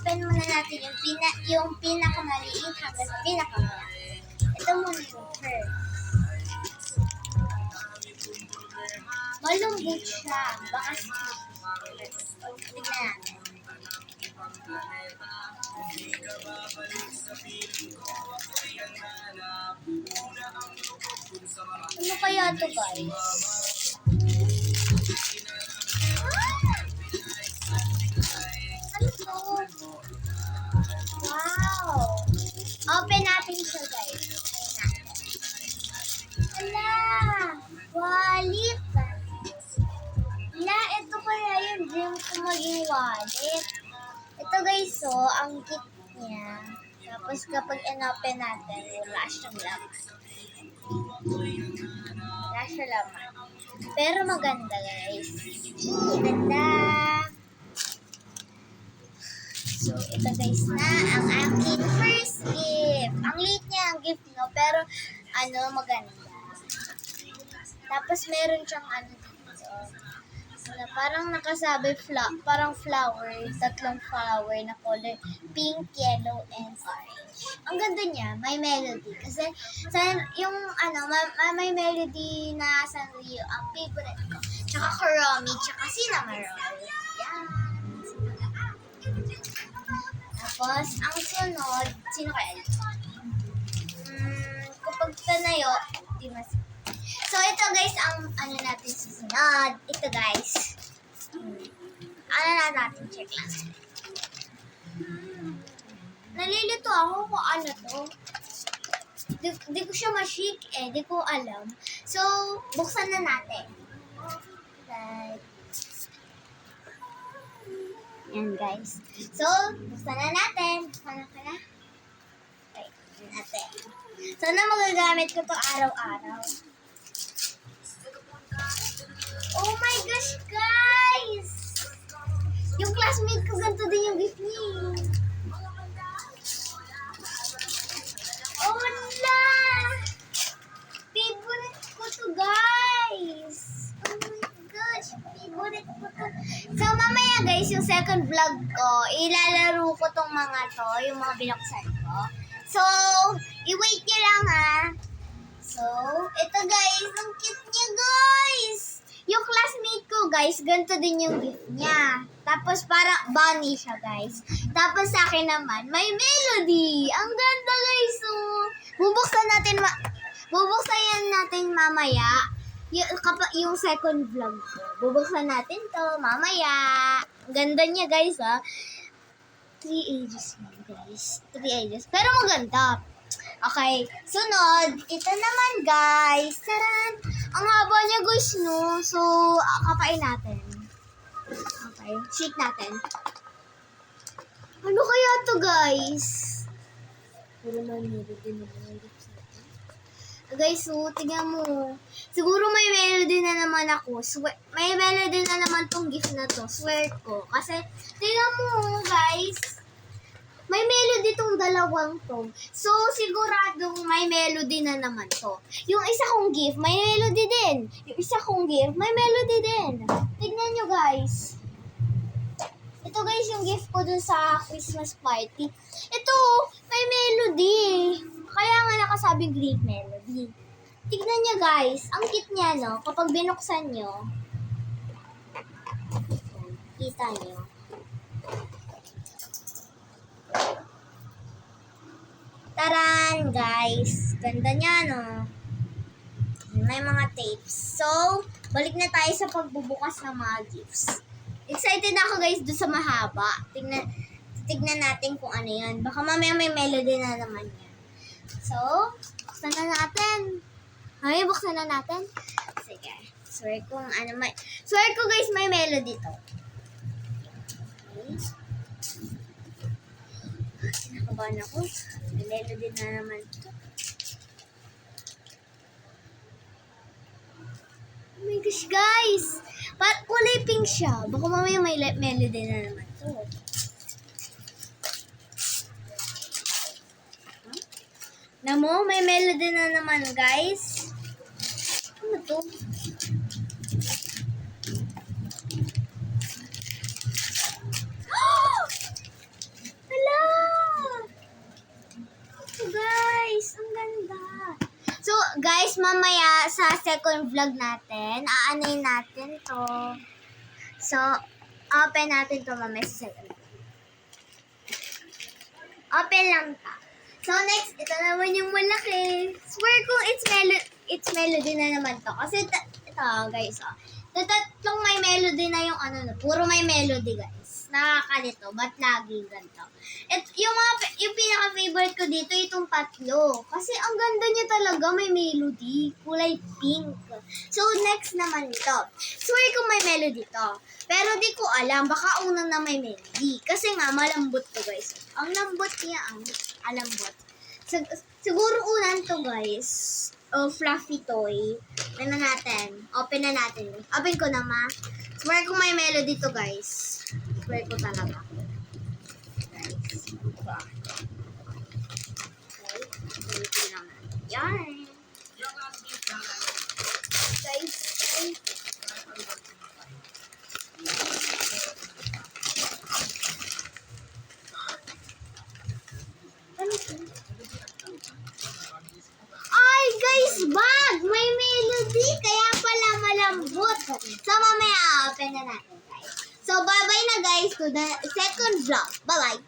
open muna natin yung pinakamaliit hanggang pinakamalaki. Ito muna yung first. Malambot siya. Baka tignan natin. Ano kaya ito, guys? Ano to? Wow! Open natin siya, guys. Ala! Wallet! Ala, ito kaya yung dream ko maging wallet. Ito, guys, so, ang kit niya. Tapos kapag in-open natin, wala siyang laman. Wala siya laman. Pero maganda, guys. Maganda. So, ito, guys, na ang aking first gift. Ang liit niya ang gift, no? Pero, maganda. Tapos, meron siyang dito. Na parang nakasabi, parang flower. Tatlong flower na color. Pink, yellow, and orange. Ang ganda niya. May melody. Kasi, may melody na Sanrio. Ang favorite ko. Tsaka Kuromi. Tsaka cinnamon roll. Yan. Tapos, ang sunod, sino kaya? Kapag tanayo, di mas. So, ito guys, ang natin susunod. Ito guys. Natin, check lang. Nalilito ako kung ano to. Di ko siya ma-shake di ko alam. So, buksan na natin. Right. Yan guys. So, buksan na natin. Buksan na. Wait, natin. Sana magagamit ko to araw-araw. Oh my gosh, guys! Yung classmate ko, ganito din yung gift niya. Oh, la! Favorite ko to, guys! Oh my gosh, favorite ko to. So, mamaya, guys, yung second vlog ko, ilalaro ko tong mga to, yung mga binuksan ko. So, i-wait nyo lang, ha? So, ito, guys, ang cute niya, guys! Yung classmate ko, guys, ganito din yung gift niya. Tapos, parang bunny siya, guys. Tapos, sa akin naman, may melody. Ang ganda, guys. So, bubuksan natin mamaya. Yung second vlog ko. Bubuksan natin to mamaya. Ang ganda niya, guys, ha. 3 ages na, guys. 3 ages. Pero maganda. Okay, sunod. Ito naman, guys. Taran! Ang haba niya, guys, no? So, kapain natin. Okay, shake natin. Ano kaya to, guys? Pero may din naman. Guys, so, tingnan mo. Siguro may melody na naman ako. May melody na naman tong gift na to. Swear ko. Kasi, tingnan mo, guys. May melody tong dalawang to. So, siguradong may melody na naman to. Yung isa kong gift, may melody din. Yung isa kong gift, may melody din. Tignan nyo, guys. Ito, guys, yung gift ko dun sa Christmas party. Ito, may melody. Kaya nga nakasabing great melody. Tignan nyo, guys. Ang cute niya, no? Kapag binuksan nyo, kita nyo. Taran, guys. Ganda niya, no? May mga tapes. So, balik na tayo sa pagbubukas ng mga gifts. Excited ako, guys, doon sa mahaba. Tignan natin kung ano yan. Baka mamaya may melody na naman yan. So, buksan na natin. Buksan na natin. Sige. Swear ko, guys, may melody to. Okay. Kinakabahan ako. May melody na naman ito. Oh my gosh, guys! Kulay pink siya. Baka mamaya may melody na naman ito. Namo, may melody na naman, guys. Ano to? guys! Ang ganda! So, guys, mamaya sa second vlog natin, aanayin natin to. So, open natin to mamaya sa second vlog. Open lang ta. So, next, ito naman yung malaki. Swear ko, it's melody na naman to. Kasi, ito, guys, oh. Tatlong may melody na yung ano, puro may melody, guys. Nakakalito. Ba't lagi ganito? Yung pinaka-favorite ko dito, itong tatlo. Kasi ang ganda niya talaga, may melody. Kulay pink. So, next naman ito. Swear ko may melody to. Pero di ko alam, baka una na may melody. Kasi nga, malambot to, guys. Ang lambot niya, alambot. Siguro unan to, guys. Fluffy toy. Ano natin? Open na natin. Open ko na, ma. Swear ko may melody to, guys. Swear ko talaga. Guys. Okay. Lang natin. Yan. Guys. Ay, guys, bag! May melody, kaya pala malambot. So, mamaya open na natin, guys. So, bye-bye na, guys, to the second vlog. Bye-bye.